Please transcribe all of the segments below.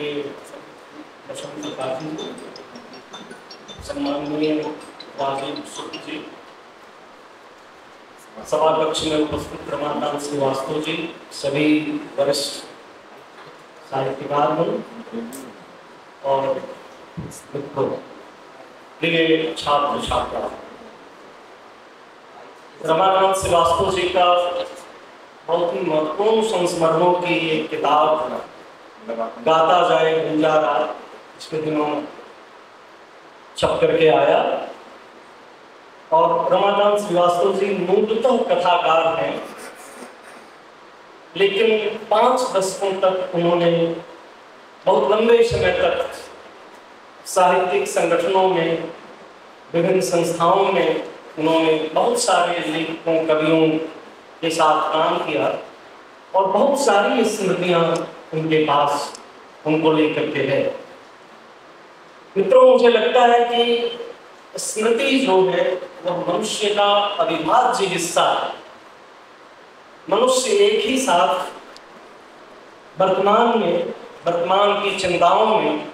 के बसंत काजी, सम्माननीय राजीव शुक्ल जी, सभा कक्ष में उपस्थित रमाकांत श्रीवास्तव जी, सभी वरिष्ठ साहित्यकार और मित्रों, प्रिय छात्र छात्रा, रमाकांत श्रीवास्तव जी का बहुत ही महत्वपूर्ण संस्मरणों की एक किताब गाता जाए गुंजारा पिछले दिनों छप करके आया। और रमाकांत श्रीवास्तव जी मूलतः कथाकार हैं, लेकिन 5 दशकों तक उन्होंने बहुत लंबे समय तक साहित्यिक संगठनों में, विभिन्न संस्थाओं में उन्होंने बहुत सारे लेखकों, कवियों के साथ काम किया और बहुत सारी स्मृतियां उनके पास उनको लेकर के है। मित्रों, मुझे लगता है कि स्मृति जो है वह मनुष्य का अविभाज्य हिस्सा है। मनुष्य एक ही साथ वर्तमान की चिंताओं में,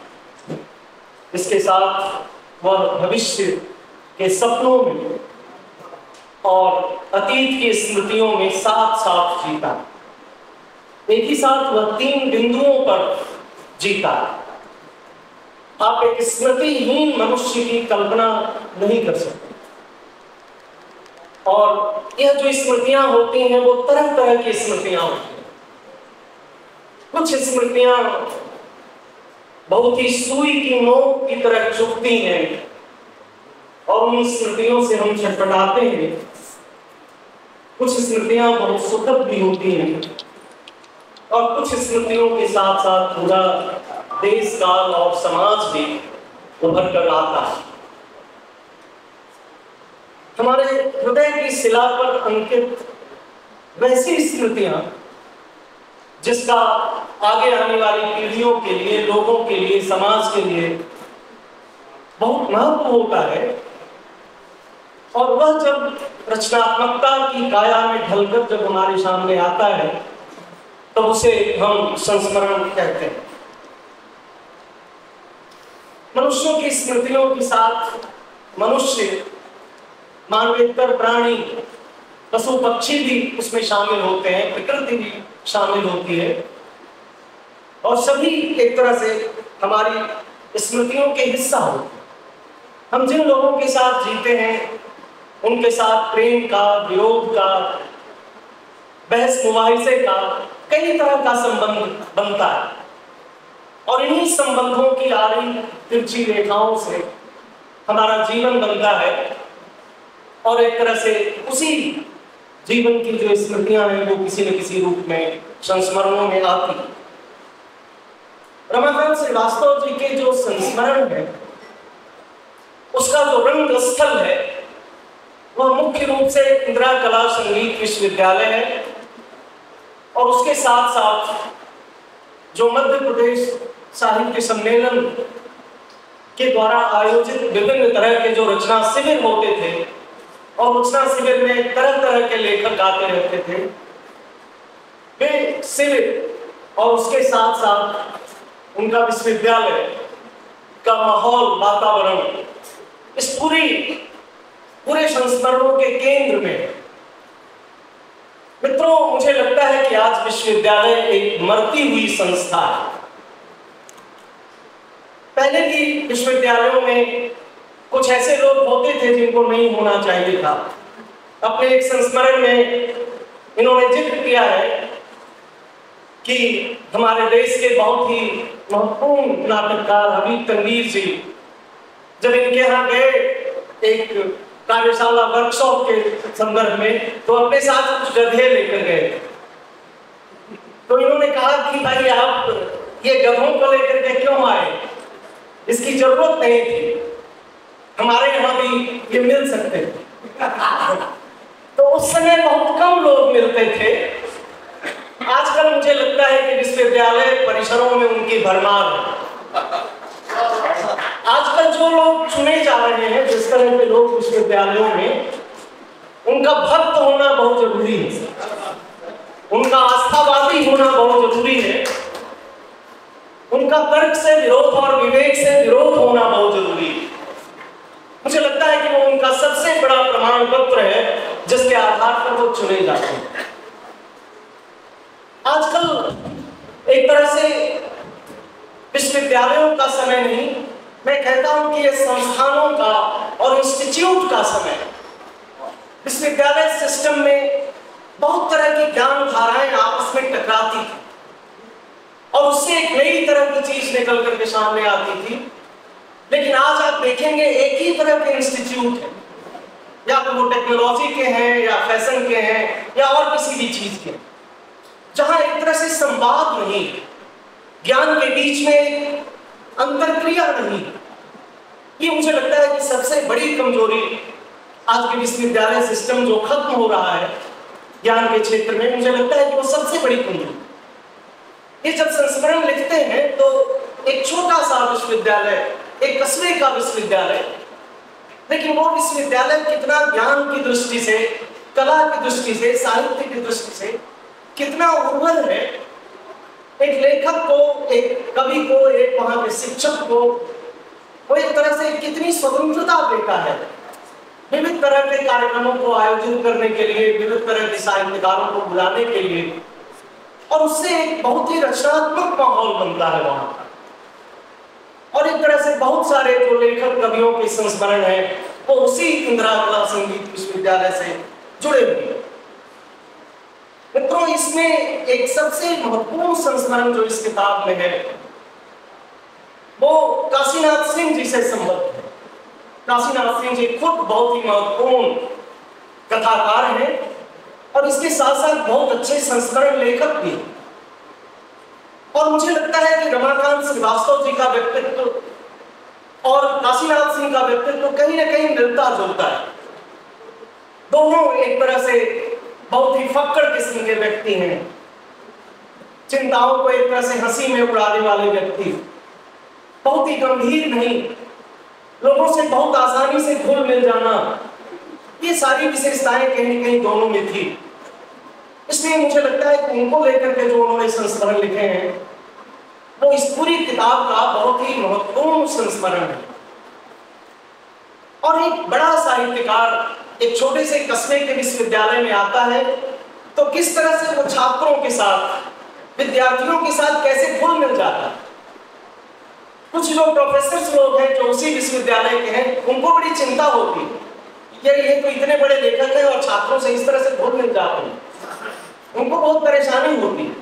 इसके साथ वह भविष्य के सपनों में और अतीत की स्मृतियों में साथ साथ जीता। एक ही साथ वह 3 बिंदुओं पर जीता। आप एक स्मृतिहीन मनुष्य की कल्पना नहीं कर सकते। और यह जो स्मृतियां होती हैं वो तरह तरह की स्मृतियां होती हैं। कुछ स्मृतियां बहुत ही सुई की नोक की तरह चुभती हैं और उन स्मृतियों से हम छटपटाते हैं। कुछ स्मृतियां बहुत सुखद भी होती हैं और कुछ स्मृतियों के साथ साथ पूरा देश, काल और समाज भी उभर कर आता है। हमारे हृदय की शिला पर अंकित वैसी स्मृतियां जिसका आगे आने वाली पीढ़ियों के लिए, लोगों के लिए, समाज के लिए बहुत महत्व होता है। और वह जब रचनात्मकता की काया में ढलकर जब हमारे सामने आता है तो उसे हम संस्मरण कहते हैं। मनुष्यों की स्मृतियों के साथ मनुष्य, मानवेतर प्राणी, पशु पक्षी भी उसमें शामिल होते हैं, प्रकृति भी शामिल होती है और सभी एक तरह से हमारी स्मृतियों के हिस्सा होते हैं। हम जिन लोगों के साथ जीते हैं उनके साथ प्रेम का, विरोध का, बहस मुबाहिसे का, कई तरह का संबंध बनता है और इन्हीं संबंधों की आड़ी तिरछी रेखाओं से हमारा जीवन बनता है और एक तरह से उसी जीवन की जो स्मृतियां हैं वो किसी न किसी रूप में संस्मरणों में आती। रमाकांत श्रीवास्तव जी के जो संस्मरण है उसका जो रंग स्थल है वह मुख्य रूप से इंदिरा कला संगीत विश्वविद्यालय है और उसके साथ साथ जो मध्य प्रदेश साहित्य सम्मेलन के द्वारा आयोजित विभिन्न तरह के जो रचना शिविर होते थे और रचना शिविर में तरह तरह के लेखक आते रहते थे, वे शिविर और उसके साथ साथ उनका विश्वविद्यालय का माहौल, वातावरण इस पूरे संस्मरणों के केंद्र में। मित्रों, मुझे लगता है कि आज विश्वविद्यालय एक मरती हुई संस्था है। पहले भी विश्वविद्यालयों में कुछ ऐसे लोग होते थे जिनको नहीं होना चाहिए था। अपने एक संस्मरण में इन्होंने जिक्र किया है कि हमारे देश के बहुत ही महत्वपूर्ण नाटककार हबीब तनवीर जी जब इनके यहाँ गए एक कार्यशाला वर्कशॉप के संदर्भ में तो अपने साथ कुछ गधे लेकर गए। तो इन्होंने कहा कि भाई आप ये गधों को लेकर के क्यों आए, इसकी जरूरत नहीं थी, हमारे यहाँ भी ये मिल सकते थे। तो उस समय बहुत कम लोग मिलते थे। आजकल मुझे लगता है कि विश्वविद्यालय परिसरों में उनकी भरमार है। आजकल जो लोग चुने जा रहे हैं, जिस तरह के लोग विश्वविद्यालयों में, उनका भक्त होना बहुत जरूरी है, उनका आस्थावादी होना बहुत जरूरी है। उनका तर्क से विरोध और विवेक से विरोध होना बहुत जरूरी है। मुझे लगता है कि वो उनका सबसे बड़ा प्रमाण पत्र है जिसके आधार पर वो चुने जाते हैं। आजकल एक तरह से विश्वविद्यालयों का समय नहीं, मैं कहता हूं कि ये संस्थानों का और इंस्टीट्यूट का समय है। विश्वविद्यालय सिस्टम में बहुत तरह की ज्ञान धाराएं आपस में टकराती थी और उससे एक नई तरह की चीज निकल करके सामने आती थी। लेकिन आज आप देखेंगे एक ही तरह के इंस्टीट्यूट है, या तो वो टेक्नोलॉजी के हैं या फैशन के हैं या और किसी भी चीज के, जहां एक तरह से संवाद नहीं, ज्ञान के बीच में अंतरक्रिया नहीं। ये मुझे लगता है कि सबसे बड़ी कमजोरी आज के विश्वविद्यालय सिस्टम जो खत्म हो रहा है ज्ञान के क्षेत्र में, मुझे लगता है कि वो सबसे बड़ी कमजोरी। ये जब संस्मरण लिखते हैं तो एक छोटा सा विश्वविद्यालय, एक कस्बे का विश्वविद्यालय, लेकिन वो विश्वविद्यालय कितना ज्ञान की दृष्टि से, कला की दृष्टि से, साहित्य की दृष्टि से कितना उर्वर है। एक लेखक को, एक कवि को, एक वहां के शिक्षक को वो एक तरह से कितनी स्वतंत्रता देता है विविध तरह के कार्यक्रमों को आयोजित करने के लिए, विविध तरह के साहित्यकारों को बुलाने के लिए, और उससे एक बहुत ही रचनात्मक माहौल बनता है वहां का। और एक तरह से बहुत सारे जो लेखक कवियों के संस्मरण है वो उसी इंदिरा कला संगीत विश्वविद्यालय से जुड़े हुए हैं। मित्रों, इसमें एक सबसे महत्वपूर्ण संस्मरण जो इस किताब में है वो काशीनाथ सिंह जी से संबद्ध है। काशीनाथ सिंह जी खुद बहुत ही महत्वपूर्ण कथाकार हैं और इसके साथ साथ बहुत अच्छे संस्मरण लेखक भी। और मुझे लगता है कि रमाकांत श्रीवास्तव जी का व्यक्तित्व और काशीनाथ सिंह का व्यक्तित्व कहीं ना कहीं मिलता जुलता है। दोनों एक तरह से बहुत ही फक्कड़ किस्म के व्यक्ति हैं, चिंताओं को एक तरह से हंसी में उड़ाने वाले व्यक्ति, बहुत ही गंभीर नहीं, लोगों से बहुत आसानी से घुल मिल जाना, ये सारी विशेषताएं कहीं न कहीं दोनों में थी। इसलिए मुझे लगता है कि उनको लेकर के जो उन्होंने संस्मरण लिखे हैं वो इस पूरी किताब का बहुत ही महत्वपूर्ण संस्मरण है। और एक बड़ा साहित्यकार एक छोटे से कस्बे के विश्वविद्यालय में आता है तो किस तरह से वो छात्रों के साथ, विद्यार्थियों के साथ कैसे घुल मिल जाता है। कुछ जो प्रोफेसर लोग हैं जो उसी विश्वविद्यालय के हैं, उनको बड़ी चिंता होती है, ये तो इतने बड़े लेखक हैं और छात्रों से इस तरह से घुल मिल जाते हैं, उनको बहुत परेशानी होती है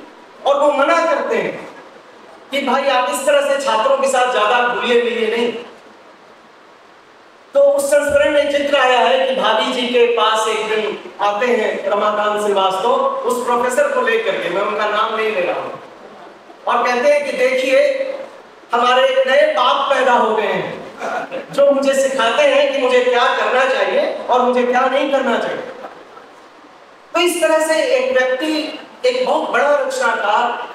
और वो मना करते हैं कि भाई आप इस तरह से छात्रों के साथ ज्यादा घुलिए मिलिए नहीं। तो उस संस्मरण में जिक्र आया है कि भाभी जी के पास एक दिन आते हैं रमाकांत श्रीवास्तव, उस प्रोफेसर को लेकर के, मैं उनका नाम नहीं ले रहा हूं, और कहते हैं कि देखिए हमारे एक नए बाप पैदा हो गए हैं जो मुझे सिखाते हैं कि मुझे क्या करना चाहिए और मुझे क्या नहीं करना चाहिए। तो इस तरह से एक व्यक्ति, एक बहुत बड़ा रचनाकार,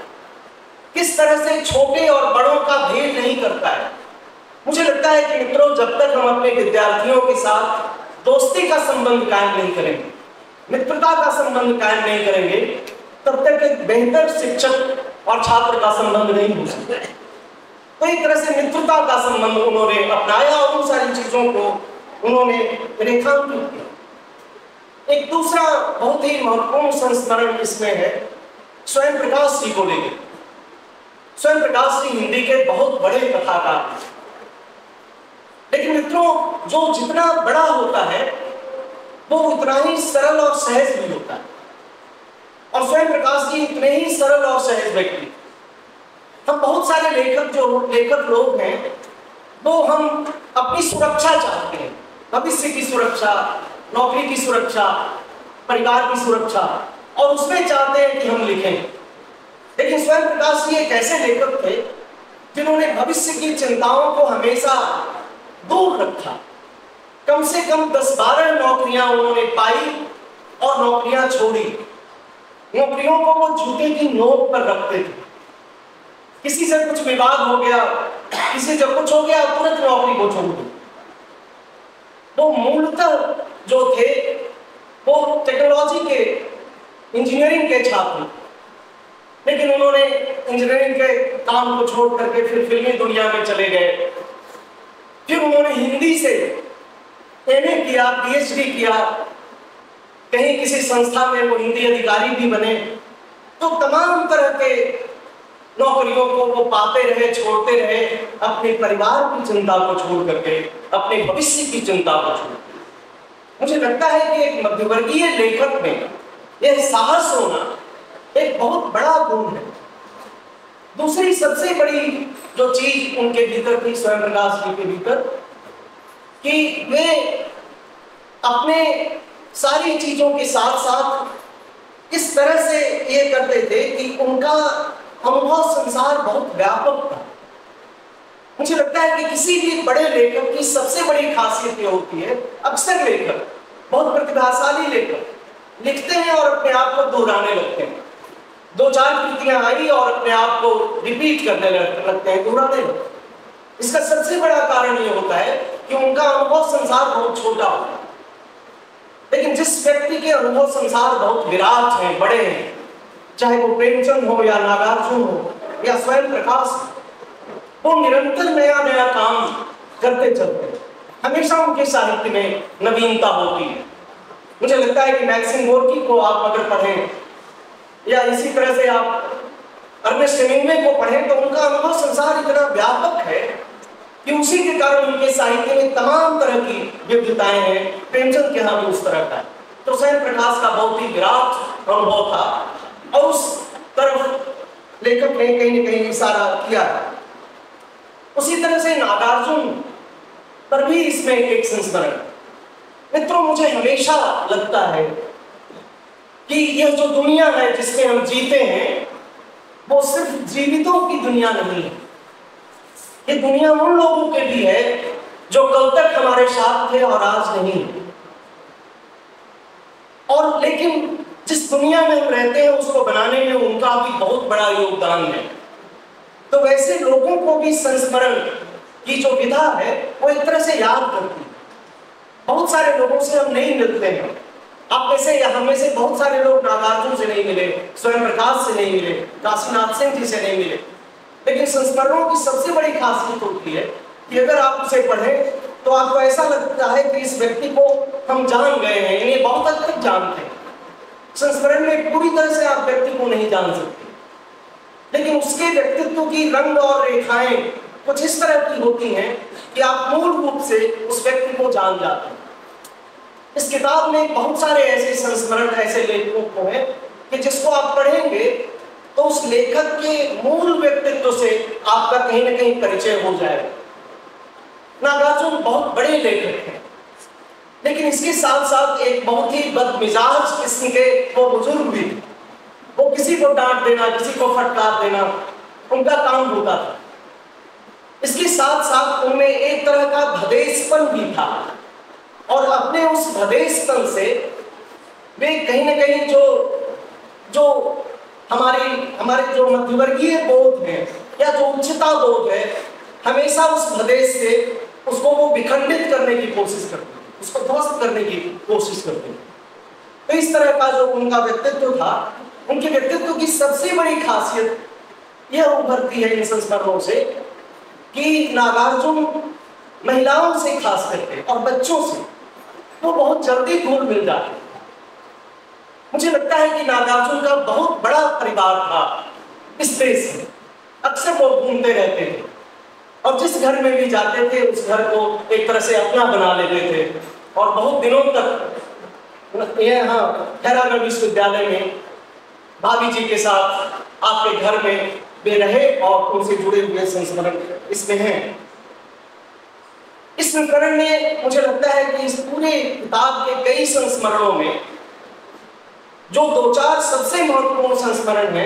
किस तरह से छोटे और बड़ों का भेद नहीं करता है। मुझे लगता है कि मित्रों, जब तक हम अपने विद्यार्थियों के साथ दोस्ती का संबंध कायम नहीं करेंगे, मित्रता का संबंध कायम नहीं करेंगे, तब तक एक बेहतर शिक्षक और छात्र का संबंध नहीं हो सकता। तो एक तरह से मित्रता का संबंध उन्होंने अपनाया और उन सारी चीजों को उन्होंने रेखांकित किया। एक दूसरा बहुत ही महत्वपूर्ण संस्मरण इसमें है स्वयं प्रकाश जी को लेकर। स्वयं प्रकाश जी हिंदी के बहुत बड़े कथाकार हैं, लेकिन मित्रों जो जितना बड़ा होता है वो उतना ही सरल और सहज भी होता है। और स्वयं प्रकाश जी इतने ही सरल और सहज व्यक्ति। हम बहुत सारे लेखक लोग हैं वो हम अपनी सुरक्षा चाहते हैं, भविष्य की सुरक्षा, नौकरी की सुरक्षा, परिवार की सुरक्षा, और उसमें चाहते हैं कि हम लिखें। लेकिन स्वयं प्रकाश जी एक ऐसे लेखक थे जिन्होंने भविष्य की चिंताओं को हमेशा दूर रखा। कम से कम 10-12 नौकरियां उन्होंने पाई और नौकरियां छोड़ी। नौकरियों को वो जूते की नोक पर रखते थे। किसी से कुछ विवाद हो गया, किसी से कुछ हो गया, तुरंत नौकरी को छोड़ दी। वो मूलतः जो थे वो टेक्नोलॉजी के, इंजीनियरिंग के छात्र, लेकिन उन्होंने इंजीनियरिंग के काम को छोड़ करके फिर फिल्मी दुनिया में चले गए। फिर उन्होंने हिंदी से एमए किया, पीएचडी किया, कहीं किसी संस्था में वो हिंदी अधिकारी भी बने। तो तमाम तरह के नौकरियों को वो पाते रहे, छोड़ते रहे, अपने परिवार की चिंता को छोड़ करके, अपने भविष्य की चिंता को छोड़। मुझे लगता है कि एक मध्यवर्गीय लेखक में यह साहस होना एक बहुत बड़ा गुण है। दूसरी सबसे बड़ी जो चीज उनके भीतर थी, स्वयं प्रकाश जी के भीतर, कि वे अपने सारी चीजों के साथ साथ इस तरह से ये करते थे कि उनका अनुभव संसार बहुत व्यापक था। मुझे लगता है कि किसी भी बड़े लेखक की सबसे बड़ी खासियत ये होती है, अक्सर लेखक, बहुत प्रतिभाशाली लेखक लिखते हैं और अपने आप को दोहराने लगते हैं। दो चार कृतियां आई और अपने आप को रिपीट करने लगते हैं, दोहराने लगते हैं। इसका सबसे बड़ा कारण ये होता है कि उनका अनुभव संसार बहुत छोटा होता है। लेकिन जिस व्यक्ति के अनुभव संसार बहुत विराट हैं, बड़े हैं, चाहे वो प्रेमचंद हो या नागार्जुन हो या स्वयं प्रकाश, वो निरंतर नया नया काम करते चलते हैं। हमेशा उनके साहित्य में नवीनता होती है। मुझे लगता है कि मैक्सिम गोर्की को आप अगर पढ़ें या इसी तरह से आप अर्नेस्ट हेमिंग्वे को पढ़ें तो उनका अनुभव संसार इतना व्यापक है कि उसी के कारण उनके साहित्य में तमाम तरह की विविधताएं हैं। प्रेमचंद के यहाँ भी उस तरह का है। तो स्वयं प्रकाश का बहुत ही विराट अनुभव था और उस तरफ लेखक ने कहीं न कहीं इशारा किया है। उसी तरह से नागार्जुन पर भी इसमें एक संस्मरण। मित्रों, मुझे हमेशा लगता है कि यह जो दुनिया है जिसमें हम जीते हैं वो सिर्फ जीवितों की दुनिया नहीं है। ये दुनिया उन लोगों के भी है जो कल तक हमारे साथ थे और आज नहीं। और लेकिन जिस दुनिया में हम रहते हैं उसको बनाने में उनका भी बहुत बड़ा योगदान है। तो वैसे लोगों को भी संस्मरण की जो विधा है वो एक तरह से याद करती है। बहुत सारे लोगों से हम नहीं मिलते हैं। आप में से या हम में से बहुत सारे लोग नागार्जुन से नहीं मिले, स्वयं प्रकाश से नहीं मिले, काशीनाथ सिंह जी से नहीं मिले। लेकिन संस्मरणों की सबसे बड़ी खासियत होती है कि अगर आप उसे पढ़ें तो आपको ऐसा लगता है कि इस व्यक्ति को हम जान गए हैं, इन्हें बहुत हद तक जानते हैं। संस्मरण में पूरी तरह से आप व्यक्ति को नहीं जान सकते, लेकिन उसके व्यक्तित्व की रंग और रेखाएं कुछ इस तरह की होती हैं कि आप मूल रूप से उस व्यक्ति को जान जाते हैं। इस किताब में बहुत सारे ऐसे संस्मरण, ऐसे लेखकों को हैं कि जिसको आप पढ़ेंगे तो उस लेखक के मूल व्यक्तित्व से आपका कहीं न कहीं परिचय हो जाएगा। नागार्जुन बहुत बड़े लेखक हैं, लेकिन इसके साथ साथ एक बहुत ही बदमिजाज किस्म के वो बुजुर्ग भी थे। वो किसी को डांट देना, किसी को फटकार देना उनका काम होता था। इसके साथ साथ उनमें एक तरह का भदेसपन भी था और अपने उस भदेसपन से वे कहीं न कहीं जो हमारे जो मध्यवर्गीय बोध है या जो उच्चता बोध है, हमेशा उस भदेश से उसको वो विखंडित करने की कोशिश करते हैं, उसको ध्वस्त करने की कोशिश करते हैं। तो इस तरह का जो उनका व्यक्तित्व था, उनके व्यक्तित्व की सबसे बड़ी खासियत यह उभरती है इन संस्मरणों से कि नागार्जुन महिलाओं से खास करके और बच्चों से वो बहुत जल्दी घुल मिल जाते हैं। मुझे लगता है कि नागार्जुन का बहुत बड़ा परिवार था इस देश में। अक्सर वो घूमते रहते थे और जिस घर में भी जाते थे उस घर को एक तरह से अपना बना लेते थे और बहुत दिनों तक यहाँ खैरागढ़ विश्वविद्यालय में भाभी जी के साथ आपके घर में वे रहे और उनसे जुड़े हुए संस्मरण इसमें हैं। इस संस्मरण में मुझे लगता है कि इस पूरे किताब के कई संस्मरणों में जो दो चार सबसे महत्वपूर्ण संस्मरण है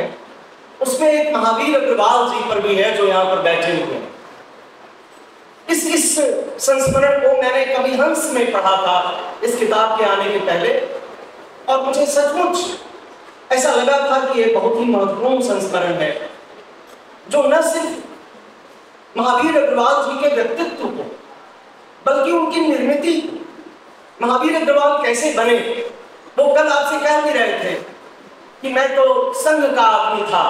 उसमें एक महावीर अग्रवाल जी पर भी है जो यहाँ पर बैठे हुए हैं। इस संस्मरण को मैंने कभी हंस में पढ़ा था इस किताब के आने के पहले और मुझे सचमुच ऐसा लगा था कि ये बहुत ही महत्वपूर्ण संस्मरण है जो न सिर्फ महावीर अग्रवाल जी के व्यक्तित्व को बल्कि उनकी निर्मिति, महावीर अग्रवाल कैसे बने, वो कल आपसे कह भी रहे थे कि मैं तो संघ का आदमी था,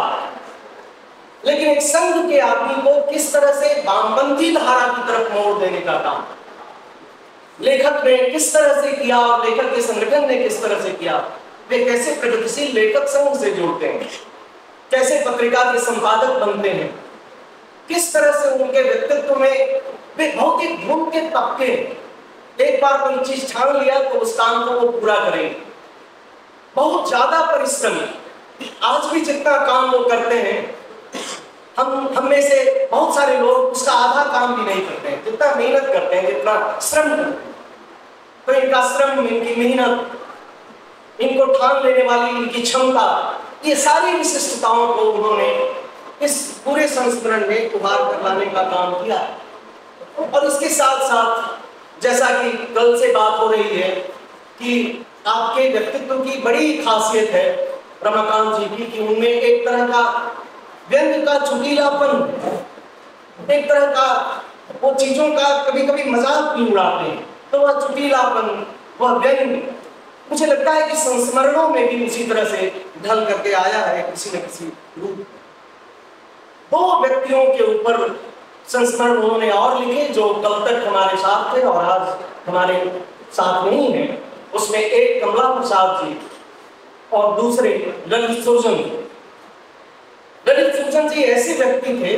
लेकिन एक संघ के आदमी को किस तरह से वामपंथी धारा की तरफ मोड़ देने का काम लेखक ने किस तरह से किया और लेखक के संगठन ने किस तरह से किया। वे कैसे प्रगतिशील लेखक संघ से जुड़ते हैं, कैसे पत्रिका के संपादक बनते हैं, किस तरह से उनके व्यक्तित्व में वे भौतिक ध्रुव के तबके एक बार कोई चीज ठान लिया तो उस काम को वो पूरा करेंगे। बहुत ज्यादा परिश्रमी, आज भी जितना काम वो करते हैं हम में से बहुत सारे लोग उसका आधा काम भी नहीं करते हैं, जितना मेहनत करते हैं, जितना श्रम करते हैं। तो इनका श्रम, इनकी मेहनत, इनको ठान लेने वाली इनकी क्षमता, ये सारी विशिष्टताओं को उन्होंने इस पूरे संस्करण में उभार कर लाने का काम किया। और इसके साथ साथ जैसा कि कल से बात हो रही है कि आपके व्यक्तित्व की बड़ी खासियत है रमाकांत जी की, कि उनमें एक तरह का व्यंग का चुटीलापन, एक तरह का वो चीजों का कभी कभी मजाक भी उड़ाते हैं, तो वह चुटीलापन, वह व्यंग मुझे लगता है कि संस्मरणों में भी उसी तरह से ढल करके आया है किसी न किसी रूप। दो व्यक्तियों के ऊपर संस्मरण उन्होंने और लिखे जो कल तक हमारे साथ थे और आज हमारे साथ नहीं है। उसमें एक कमला प्रसाद जी और दूसरे ललित सुरजन। ललित सुरजन जी ऐसे व्यक्ति थे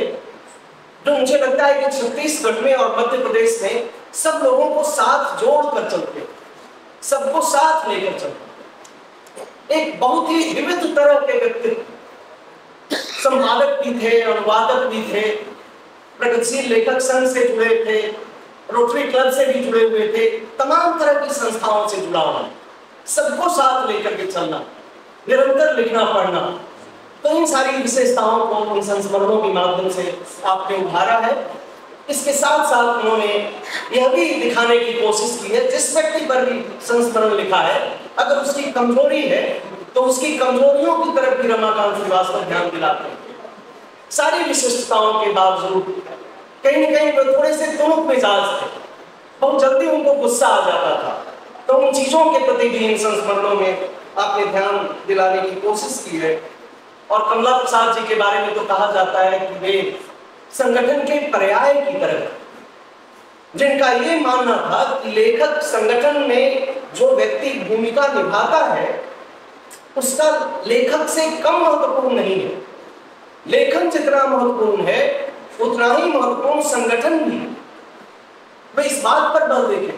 जो मुझे लगता है कि छत्तीसगढ़ में और मध्य प्रदेश में सब लोगों को साथ जोड़कर चलते, सबको साथ लेकर चलते। एक बहुत ही विविध तरह के व्यक्तित्व, संपादक भी थे, अनुवादक भी थे, प्रगतिशील लेखक संघ से जुड़े थे, रोटरी क्लब से भी जुड़े हुए थे, तमाम तरह की संस्थाओं से जुड़ा हुआ, सबको साथ लेकर के चलना, निरंतर लिखना पढ़ना। तो इन सारी विशेषताओं को उन संस्मरणों के माध्यम से आपने उभारा है। इसके साथ साथ उन्होंने यह भी दिखाने की कोशिश की है, जिस व्यक्ति पर भी संस्मरण लिखा है अगर उसकी कमजोरी है तो उसकी कमजोरियों की तरफ भी रमाकांत श्रीवास्तव ध्यान दिलाते हैं। सारी विशिष्टताओं के बावजूद कहीं न कहीं वो थोड़े से तुमुक मिजाज थे, बहुत जल्दी उनको गुस्सा आ जाता था। तो उन चीजों के प्रति भी इन संस्मरणों में आपने ध्यान दिलाने की कोशिश की है। और कमला प्रसाद जी के बारे में तो कहा जाता है कि वे संगठन के पर्याय की तरह, जिनका ये मानना था कि लेखक संगठन में जो व्यक्ति भूमिका निभाता है उसका लेखक से कम महत्वपूर्ण नहीं है। लेखन जितना महत्वपूर्ण है उतना ही महत्वपूर्ण संगठन भी। वे इस बात पर बल देते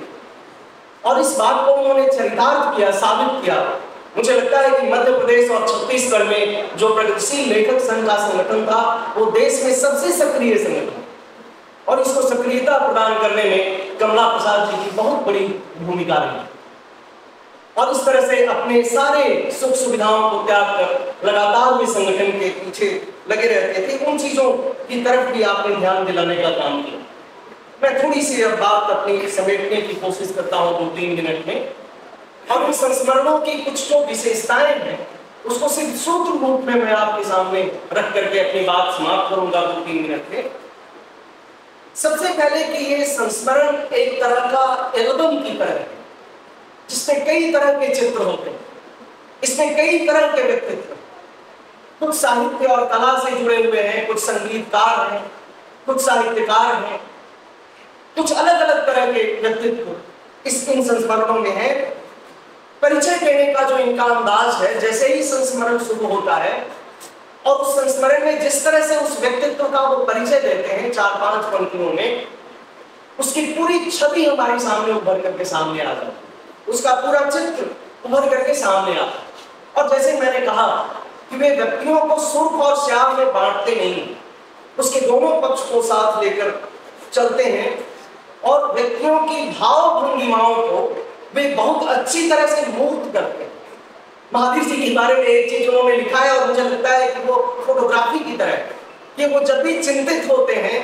और इस बात को उन्होंने चरितार्थ किया, साबित किया। मुझे लगता है कि मध्य प्रदेश और छत्तीसगढ़ में जो प्रगतिशील लेखक संघ का संगठन था वो देश में सबसे सक्रिय संगठन, और इसको सक्रियता प्रदान करने में कमला प्रसाद जी की बहुत बड़ी भूमिका रही। और इस तरह से अपने सारे सुख सुविधाओं को त्याग कर लगातार भी संगठन के पीछे लगे रहते थे। उन चीजों की तरफ भी आपने ध्यान दिलाने का काम किया। मैं थोड़ी सी अब बात अपनी समेटने की कोशिश करता हूँ 2-3 मिनट में, और उन संस्मरणों की कुछ जो विशेषताएं हैं उसको सिर्फ सूत्र रूप में मैं आपके सामने रख करके अपनी बात समाप्त करूंगा 2-3 मिनट में। सबसे पहले कि ये संस्मरण एक तरह का एल्बम की तरह है जिसमें कई तरह के चित्र होते हैं, इसमें कई तरह के व्यक्तित्व, कुछ साहित्य और कला से जुड़े हुए हैं, कुछ संगीतकार हैं, कुछ साहित्यकार हैं, कुछ अलग अलग तरह के व्यक्तित्व इस इन संस्मरणों में है। परिचय देने का जो इनका अंदाज है, जैसे ही संस्मरण शुरू होता है और उस संस्मरण में जिस तरह से उस व्यक्तित्व का वो परिचय देते हैं 4-5 पंक्तियों में, उसकी पूरी छवि हमारे सामने उभर करके सामने आ जाती है, उसका पूरा चित्र उभर करके सामने आता है। और जैसे मैंने कहा कि वे व्यक्तियों को सुर्ख और श्याम में बांटते नहीं, उसके दोनों पक्ष को साथ लेकर चलते हैं और व्यक्तियों की भाव भंगिमाओं को वे बहुत अच्छी तरह से मूर्त करते हैं। महावीर जी के बारे में एक चीज उन्होंने लिखा है और मुझे लगता है कि वो फोटोग्राफी की तरह है कि वो जब भी चिंतित होते हैं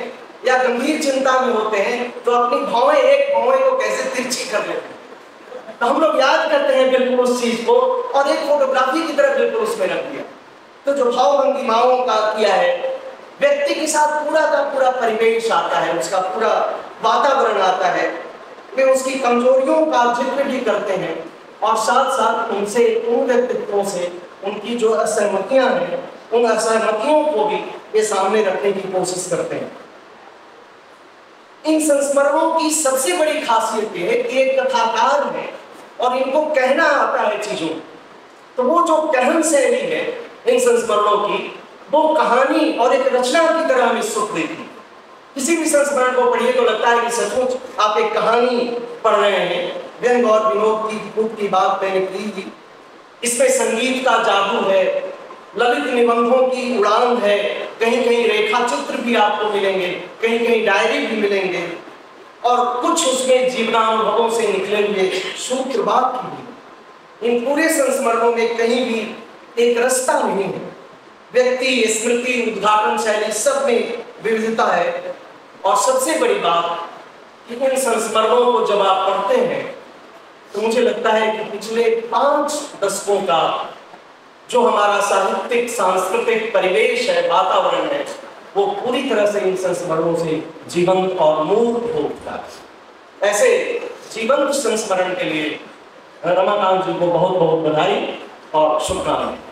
या गंभीर चिंता में होते हैं तो अपनी भौएं एक भौएं को कैसे तिरछी कर लेते हैं। तो हम लोग याद करते हैं बिल्कुल उस चीज को और एक फोटोग्राफी की तरह बिल्कुल उसमें रख दिया। तो जो भाव भंगिमाओं का किया है, व्यक्ति के साथ पूरा का पूरा परिवेश आता है, उसका पूरा वातावरण आता है। वे उसकी कमजोरियों का जिक्र भी करते हैं और साथ साथ उनसे, उन व्यक्तित्वों से उनकी जो असहमतियां हैं, उन असहमतियों को भी ये सामने रखने की कोशिश करते हैं। इन संस्मरणों की सबसे बड़ी खासियत ये है कि एक कथाकार है और इनको कहना आता है चीजों, तो वो जो कहन शैली है इन संस्मरणों की, वो कहानी और एक रचना की तरह हमें सुख देती है। किसी भी संस्मरण को पढ़िए तो लगता है कि सचमुच आप एक कहानी पढ़ रहे हैं। व्यंग और विनोद की बात मैंने की। इसमें संगीत का जादू है, ललित निबंधों की उड़ान है, कहीं कहीं रेखा चित्र भी आपको मिलेंगे, कहीं कहीं डायरी भी मिलेंगे, और कुछ उसमें जीवनानुभवों से निकले हुए सूत्र वाक्य भी। इन पूरे संस्मरणों में कहीं भी एक रास्ता नहीं है। व्यक्ति, स्मृति, उद्घाटन शैली सब में विविधता है। और सबसे बड़ी बात कि इन संस्मरणों को जब आप पढ़ते हैं तो मुझे लगता है कि पिछले 5 दशकों का जो हमारा साहित्यिक सांस्कृतिक परिवेश है, वातावरण है, वो पूरी तरह से इन संस्मरणों से जीवंत और मूर्त हो उठता है। ऐसे जीवंत संस्मरण के लिए रमाकांत जी को बहुत बहुत बधाई और शुभकामनाएं।